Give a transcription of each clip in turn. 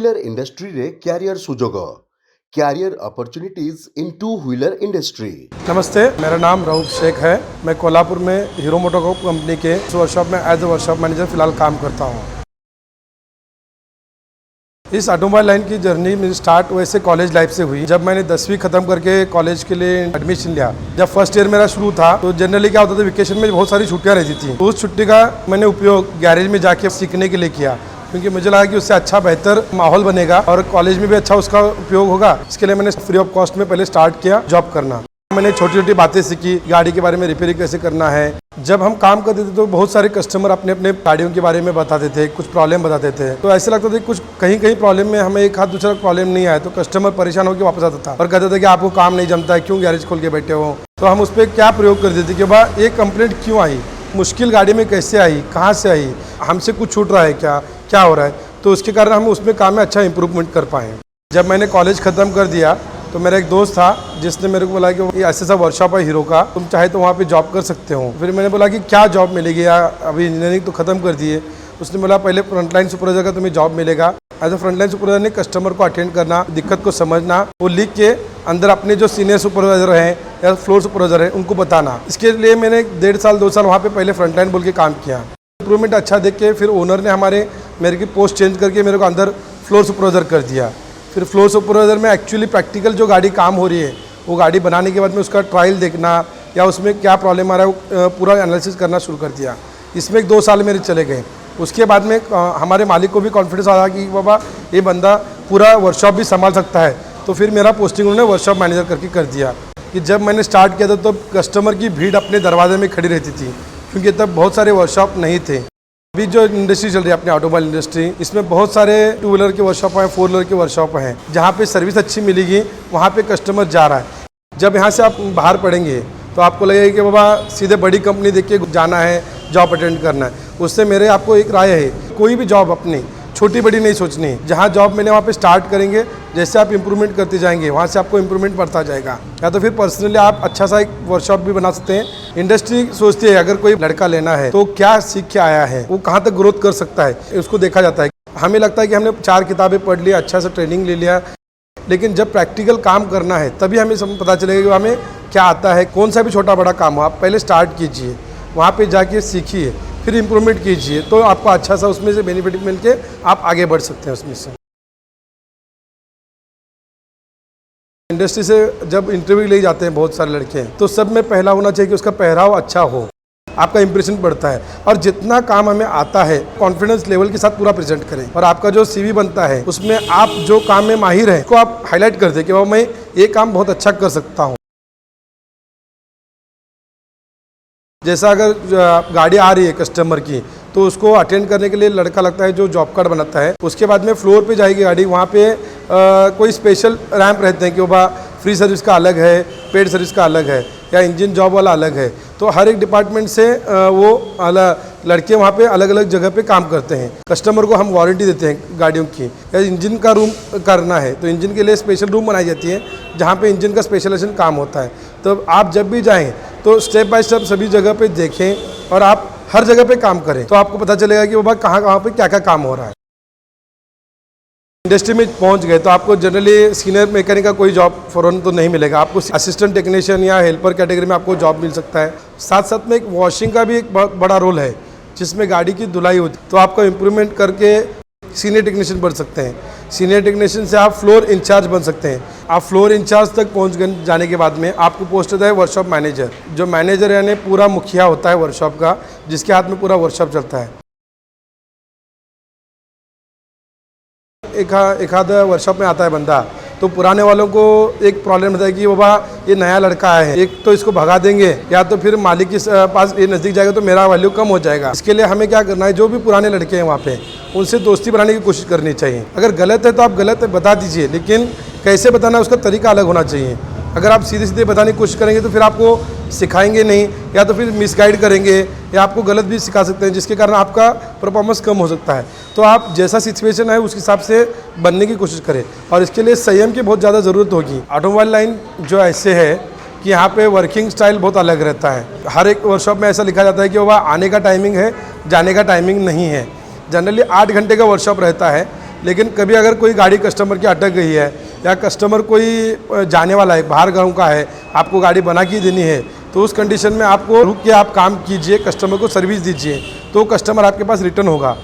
Wheeler industry career सुजोग career opportunities in two wheeler industry. नमस्ते, मेरा नाम रऊफ शेख है। मैं कोल्हापुर में हीरो मोटोकॉर्प कंपनी के वर्कशॉप में एज ए वर्कशॉप मैनेजर फिलहाल काम करता हूँ। इस ऑटोमोबाइल लाइन की जर्नी मेरी स्टार्ट वैसे कॉलेज लाइफ से हुई। जब मैंने 10वीं खत्म करके कॉलेज के लिए एडमिशन लिया, जब फर्स्ट ईयर मेरा शुरू था तो जनरली क्या होता था, वेकेशन में बहुत सारी छुट्टियां रहती थी। तो उस छुट्टी का मैंने उपयोग गैरेज में जाके सीखने के लिए किया, क्योंकि मुझे लगा कि उससे अच्छा बेहतर माहौल बनेगा और कॉलेज में भी अच्छा उसका उपयोग होगा। इसके लिए मैंने फ्री ऑफ कॉस्ट में पहले स्टार्ट किया जॉब करना। मैंने छोटी छोटी बातें सीखी, गाड़ी के बारे में रिपेयरिंग कैसे करना है। जब हम काम करते थे तो बहुत सारे कस्टमर अपने अपने गाड़ियों के बारे में बताते थे, कुछ प्रॉब्लम बताते थे। तो ऐसे लगता था कुछ कहीं प्रॉब्लम में हमें एक हाथ दूसरा प्रॉब्लम नहीं आया तो कस्टमर परेशान होकर वापस आता था और कहते थे कि आपको काम नहीं जमता है, क्यों गैरेज खोल के बैठे हो। तो हम उस पर क्या प्रयोग करते थे कि भाई ये कंप्लेंट क्यों आई, मुश्किल गाड़ी में कैसे आई, कहाँ से आई, हमसे कुछ छूट रहा है क्या हो रहा है। तो उसके कारण हम उसमें काम में अच्छा इंप्रूवमेंट कर पाए। जब मैंने कॉलेज ख़त्म कर दिया तो मेरा एक दोस्त था जिसने मेरे को बोला कि ये ऐसा सा वर्कशॉप है हीरो का, तुम चाहे तो वहाँ पे जॉब कर सकते हो। फिर मैंने बोला कि क्या जॉब मिलेगी, या अभी इंजीनियरिंग तो ख़त्म कर दिए। उसने बोला पहले फ्रंटलाइन सुपरवाइजर का तुम्हें जॉब मिलेगा। एज ए फ्रंटलाइन सुपरवाइजर ने कस्टमर को अटेंड करना, दिक्कत को समझना, वो लिख के अंदर अपने जो सीनियर सुपरवाइजर हैं या फ्लोर सुपरवाइजर हैं उनको बताना। इसके लिए मैंने 1.5 साल 2 साल वहाँ पे पहले फ्रंटलाइन बोल के काम किया। इंप्रूवमेंट अच्छा देख के फिर ओनर ने मेरे की पोस्ट चेंज करके मेरे को अंदर फ्लोर सुपरवाइजर कर दिया। फिर फ्लोर सुपरवाइजर में एक्चुअली प्रैक्टिकल जो गाड़ी काम हो रही है वो गाड़ी बनाने के बाद में उसका ट्रायल देखना या उसमें क्या प्रॉब्लम आ रहा है वो पूरा एनालिसिस करना शुरू कर दिया। इसमें 2 साल मेरे चले गए। उसके बाद में हमारे मालिक को भी कॉन्फिडेंस आया कि बाबा ये बंदा पूरा वर्कशॉप भी संभाल सकता है। तो फिर मेरा पोस्टिंग उन्होंने वर्कशॉप मैनेजर करके कर दिया। कि जब मैंने स्टार्ट किया था तो कस्टमर की भीड़ अपने दरवाजे में खड़ी रहती थी, क्योंकि तब बहुत सारे वर्कशॉप नहीं थे। अभी जो इंडस्ट्री चल रही है अपनी ऑटोमोबाइल इंडस्ट्री, इसमें बहुत सारे 2 व्हीलर के वर्कशॉप हैं, 4 व्हीलर के वर्कशॉप हैं। जहाँ पे सर्विस अच्छी मिलेगी वहाँ पे कस्टमर जा रहा है। जब यहाँ से आप बाहर पड़ेंगे तो आपको लगेगा कि बाबा सीधे बड़ी कंपनी देख के जाना है, जॉब अटेंड करना है। उससे मेरे आपको एक राय है, कोई भी जॉब अपनी छोटी बड़ी नहीं सोचनी। जहाँ जॉब मिले वहाँ पे स्टार्ट करेंगे, जैसे आप इंप्रूवमेंट करते जाएंगे वहाँ से आपको इंप्रूवमेंट बढ़ता जाएगा। या तो फिर पर्सनली आप अच्छा सा एक वर्कशॉप भी बना सकते हैं। इंडस्ट्री सोचती है अगर कोई लड़का लेना है तो क्या सीख के आया है, वो कहाँ तक ग्रोथ कर सकता है, उसको देखा जाता है। हमें लगता है कि हमने 4 किताबें पढ़ लिया, अच्छा सा ट्रेनिंग ले लिया, लेकिन जब प्रैक्टिकल काम करना है तभी हमें पता चलेगा कि हमें क्या आता है। कौन सा भी छोटा बड़ा काम हो, आप पहले स्टार्ट कीजिए, वहाँ पर जाके सीखिए, फिर इम्प्रूवमेंट कीजिए, तो आपको अच्छा सा उसमें से बेनिफिट मिल के आप आगे बढ़ सकते हैं उसमें से। इंडस्ट्री से जब इंटरव्यू ले जाते हैं बहुत सारे लड़के, तो सब में पहला होना चाहिए कि उसका पहराव अच्छा हो, आपका इंप्रेशन बढ़ता है। और जितना काम हमें आता है कॉन्फिडेंस लेवल के साथ पूरा प्रेजेंट करें। और आपका जो CV बनता है उसमें आप जो काम में माहिर हैं उसको आप हाईलाइट कर दें कि वो मैं ये काम बहुत अच्छा कर सकता हूँ। जैसा अगर गाड़ी आ रही है कस्टमर की तो उसको अटेंड करने के लिए लड़का लगता है जो जॉब कार्ड बनाता है। उसके बाद में फ्लोर पे जाएगी गाड़ी, वहाँ पे कोई स्पेशल रैंप रहते हैं कि वो फ्री सर्विस का अलग है, पेड सर्विस का अलग है, या इंजन जॉब वाला अलग है। तो हर एक डिपार्टमेंट से वो लड़के वहाँ पे अलग अलग जगह पे काम करते हैं। कस्टमर को हम वारंटी देते हैं गाड़ियों की, या इंजन का रूम करना है तो इंजन के लिए स्पेशल रूम बनाई जाती है जहाँ पे इंजन का स्पेशलाइजेशन काम होता है। तो आप जब भी जाएँ तो स्टेप बाय स्टेप सभी जगह पे देखें और आप हर जगह पे काम करें, तो आपको पता चलेगा कि वो कहाँ पे क्या क्या काम हो रहा है। इंडस्ट्री में पहुंच गए तो आपको जनरली सीनियर मैकेनिक का कोई जॉब फौरन तो नहीं मिलेगा। आपको असिस्टेंट टेक्नीशियन या हेल्पर कैटेगरी में आपको जॉब मिल सकता है। साथ साथ में एक वॉशिंग का भी एक बहुत बड़ा रोल है, जिसमें गाड़ी की धुलाई होती है। तो आपको इम्प्रूवमेंट करके सीनियर टेक्नीशियन बन सकते हैं। सीनियर टेक्नीशियन से आप फ्लोर इंचार्ज बन सकते हैं। आप फ्लोर इंचार्ज तक पहुंच जाने के बाद में आपको पोस्ट होता है वर्कशॉप मैनेजर। जो मैनेजर यानी पूरा मुखिया होता है वर्कशॉप का, जिसके हाथ में पूरा वर्कशॉप चलता है। एक आधा वर्कशॉप में आता है बंदा, तो पुराने वालों को एक प्रॉब्लम होता है कि बाबा ये नया लड़का आया है, एक तो इसको भगा देंगे या तो फिर मालिक के पास ये नज़दीक जाएगा तो मेरा वैल्यू कम हो जाएगा। इसके लिए हमें क्या करना है, जो भी पुराने लड़के हैं वहाँ पे उनसे दोस्ती बनाने की कोशिश करनी चाहिए। अगर गलत है तो आप गलत है बता दीजिए, लेकिन कैसे बताना है उसका तरीका अलग होना चाहिए। अगर आप सीधे सीधे बताने की कोशिश करेंगे तो फिर आपको सिखाएंगे नहीं, या तो फिर मिसगाइड करेंगे, या आपको गलत भी सिखा सकते हैं, जिसके कारण आपका परफॉर्मेंस कम हो सकता है। तो आप जैसा सिचुएशन है उस हिसाब से बनने की कोशिश करें, और इसके लिए संयम की बहुत ज़्यादा ज़रूरत होगी। ऑटोमोबाइल लाइन जो ऐसे है कि यहाँ पे वर्किंग स्टाइल बहुत अलग रहता है। हर एक वर्कशॉप में ऐसा लिखा जाता है कि वह आने का टाइमिंग है, जाने का टाइमिंग नहीं है। जनरली 8 घंटे का वर्कशॉप रहता है, लेकिन कभी अगर कोई गाड़ी कस्टमर की अटक गई है या कस्टमर कोई जाने वाला है, बाहर गाँव का है, आपको गाड़ी बना के देनी है, तो उस कंडीशन में आपको रुक के आप काम कीजिए, कस्टमर को सर्विस दीजिए, तो कस्टमर आपके पास रिटर्न होगा।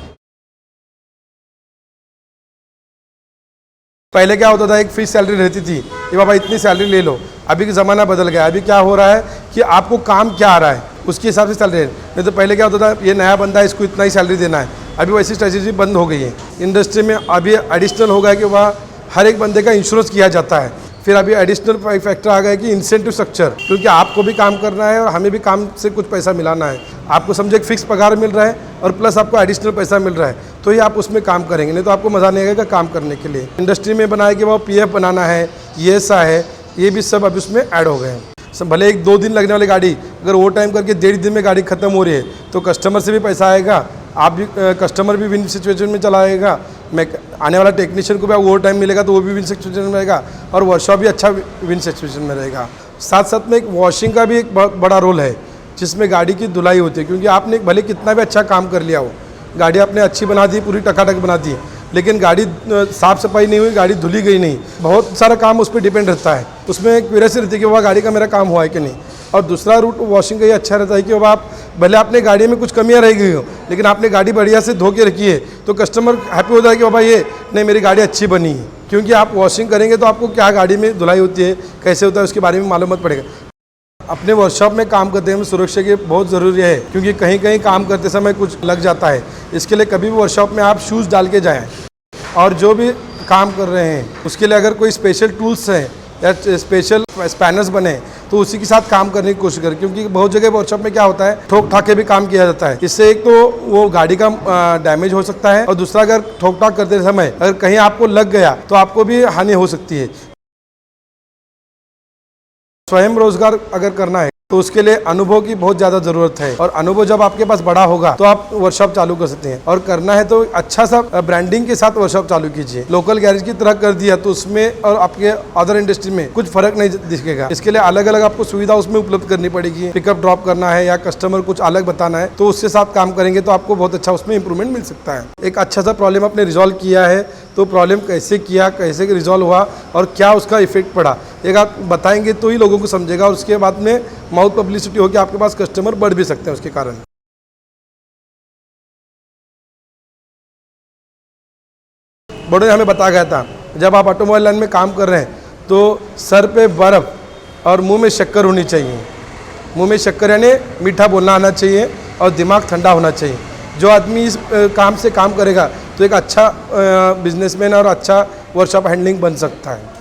पहले क्या होता था, एक फिक्स सैलरी रहती थी कि बाबा इतनी सैलरी ले लो। अभी का ज़माना बदल गया। अभी क्या हो रहा है कि आपको काम क्या आ रहा है उसके हिसाब से सैलरी है। नहीं तो पहले क्या होता था, ये नया बंदा है, इसको इतना ही सैलरी देना है। अभी वैसी स्ट्रेटेजी बंद हो गई है। इंडस्ट्री में अभी एडिशनल हो गया कि वह हर एक बंदे का इंश्योरेंस किया जाता है। फिर अभी एडिशनल फैक्टर आ गया कि इंसेंटिव स्ट्रक्चर, क्योंकि आपको भी काम करना है और हमें भी काम से कुछ पैसा मिलाना है। आपको समझे एक फिक्स पगार मिल रहा है और प्लस आपको एडिशनल पैसा मिल रहा है, तो ही आप उसमें काम करेंगे, नहीं तो आपको मज़ा नहीं आएगा काम करने के लिए। इंडस्ट्री में बनाया कि वो PF बनाना है, ESI है, ये भी सब अभी उसमें ऐड हो गए हैं। भले 1-2 दिन लगने वाली गाड़ी अगर ओवर टाइम करके 1.5 दिन में गाड़ी खत्म हो रही है, तो कस्टमर से भी पैसा आएगा, आप भी कस्टमर भी विन सिचुएशन में चला आएगा, मैं आने वाला टेक्नीशियन को भी ओवर टाइम मिलेगा तो वो भी विन सिचुएशन में रहेगा, और वर्कशॉप भी अच्छा विन सिचुएशन में रहेगा। साथ साथ में एक वॉशिंग का भी एक बहुत बड़ा रोल है, जिसमें गाड़ी की धुलाई होती है। क्योंकि आपने भले कितना भी अच्छा काम कर लिया हो, गाड़ी आपने अच्छी बना दी, पूरी टकाटक बना दी, लेकिन गाड़ी साफ़ सफाई नहीं हुई, गाड़ी धुली गई नहीं, बहुत सारा काम उस पर डिपेंड रहता है। उसमें एक क्यूरियोसिटी रहती है कि वह गाड़ी का मेरा काम हुआ है कि नहीं। और दूसरा रूट वॉशिंग का ये अच्छा रहता है कि अब आप भले आपने गाड़ी में कुछ कमियां रह गई हो, लेकिन आपने गाड़ी बढ़िया से धो के रखी है, तो कस्टमर हैप्पी होता है कि बाबा ये नहीं, मेरी गाड़ी अच्छी बनी है। क्योंकि आप वॉशिंग करेंगे तो आपको क्या गाड़ी में धुलाई होती है, कैसे होता है, उसके बारे में मालूम पड़ेगा। अपने वर्कशॉप में काम करते हैं सुरक्षा की बहुत ज़रूरी है, क्योंकि कहीं कहीं काम करते समय कुछ लग जाता है। इसके लिए कभी भी वर्कशॉप में आप शूज़ डाल के जाएँ, और जो भी काम कर रहे हैं उसके लिए अगर कोई स्पेशल टूल्स हैं या स्पेशल स्पैनर्स बने, तो उसी के साथ काम करने की कोशिश करें। क्योंकि बहुत जगह वर्कशॉप में क्या होता है, ठोक ठाक के भी काम किया जाता है। इससे एक तो वो गाड़ी का डैमेज हो सकता है, और दूसरा अगर ठोक ठाक करते समय अगर कहीं आपको लग गया तो आपको भी हानि हो सकती है। स्वयं रोजगार अगर करना है तो उसके लिए अनुभव की बहुत ज़्यादा ज़रूरत है, और अनुभव जब आपके पास बड़ा होगा तो आप वर्कशॉप चालू कर सकते हैं। और करना है तो अच्छा सा ब्रांडिंग के साथ वर्कशॉप चालू कीजिए। लोकल गैरेज की तरह कर दिया तो उसमें और आपके अदर इंडस्ट्री में कुछ फर्क नहीं दिखेगा। इसके लिए अलग अलग आपको सुविधा उसमें उपलब्ध करनी पड़ेगी। पिकअप ड्रॉप करना है या कस्टमर कुछ अलग बताना है, तो उसके साथ काम करेंगे तो आपको बहुत अच्छा उसमें इंप्रूवमेंट मिल सकता है। एक अच्छा सा प्रॉब्लम आपने रिजॉल्व किया है, तो प्रॉब्लम कैसे किया, कैसे रिजॉल्व हुआ और क्या उसका इफेक्ट पड़ा, एक आप बताएंगे तो ही लोगों को समझेगा। और उसके बाद में माउथ पब्लिसिटी होगी, आपके पास कस्टमर बढ़ भी सकते हैं उसके कारण। बड़ों ने हमें बताया गया था, जब आप ऑटोमोबाइल लाइन में काम कर रहे हैं तो सर पे बर्फ़ और मुंह में शक्कर होनी चाहिए। मुंह में शक्कर यानी मीठा बोलना आना चाहिए और दिमाग ठंडा होना चाहिए। जो आदमी इस काम से काम करेगा तो एक अच्छा बिजनेसमैन और अच्छा वर्कशॉप हैंडलिंग बन सकता है।